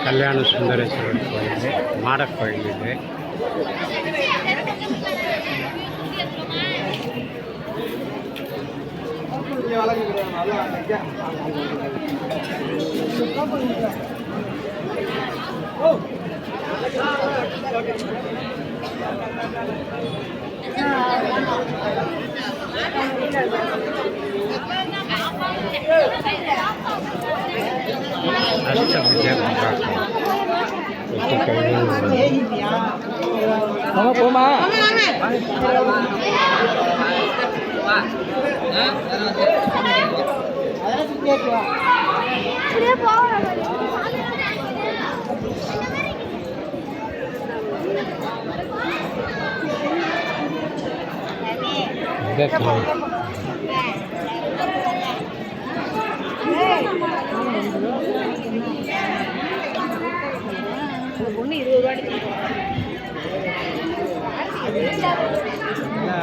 கல்யாண சுந்தரேஸ்வரர் கோயில், மாடக்கோயில் இது. அஷ்டபுஜ போமா ஒன்று 20 ரூபாய்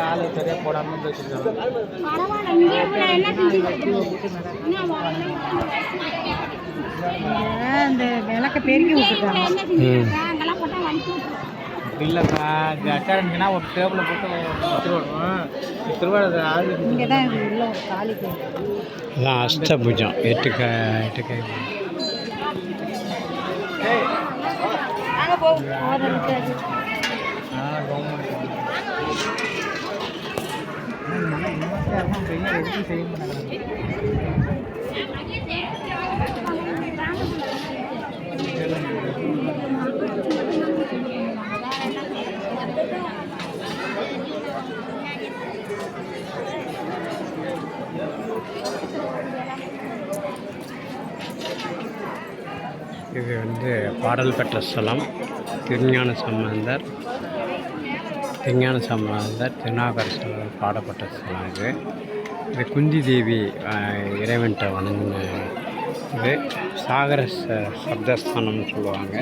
ஆளு சரியாக போடாமல் வச்சுருக்காங்க. அந்த விளக்க பெருக்கி விட்டுருக்காங்க. இல்லைப்பா இந்த அச்சாரஞ்சுன்னா ஒரு டேபிளில் போட்டு வச்சுருவோம். திருவாரூர் ஆள் இங்கே தான் இது உள்ள ஒரு காலி கோயில். அதான் அஷ்டபுஜம், 8 கை. நாங்கள் போவோம். செய்ய இது வந்து பாடல் பெற்ற ஸ்தலம். திருஞான சம்பந்தர் திருநாகரசர் பாடப்பட்ட ஸ்தலம் இது. இது குந்தி தேவி இறைவன்கிட்ட வணங்கின இது. சாகர சப்தஸ்தானம்னு சொல்லுவாங்க.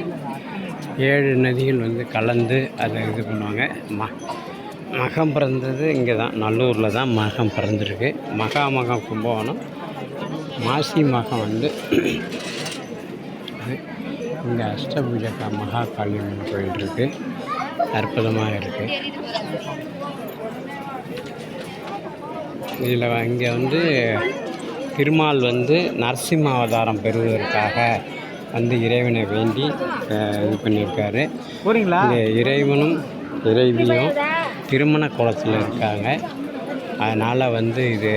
7 நதிகள் வந்து கலந்து அதை இது பண்ணுவாங்க. மகம் பிறந்தது இங்கே தான், நல்லூரில் தான் மகம் பிறந்திருக்கு. மகம் கும்பகோணம். மாசி மகம் வந்து இங்கே அஷ்டபுஜ மகா காளியம்மன் கோயில் இருக்குது. அற்புதமாக இருக்குது. இதில் இங்கே வந்து திருமால் வந்து நரசிம்ம அவதாரம் பெறுவதற்காக வந்து இறைவனை வேண்டி இது பண்ணியிருக்காரு. இந்த இறைவனும் இறைவியும் திருமண கோலத்தில் இருக்காங்க. அதனால் வந்து இது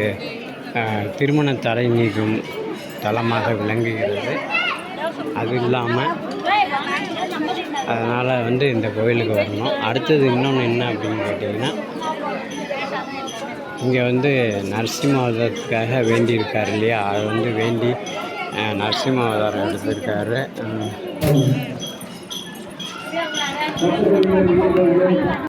திருமண தடை நீக்கும் தலமாக விளங்குகிறது. அது இல்லாமல் அதனால் வந்து இந்த கோயிலுக்கு வரணும். அடுத்தது இன்னொன்று என்ன அப்படின்னு கேட்டிங்கன்னா, இங்கே வந்து நரசிம்ம அவதாரத்துக்காக வேண்டியிருக்காரு இல்லையா, அதை வந்து வேண்டி நரசிம்ம அவதாரம் எடுத்திருக்காரு.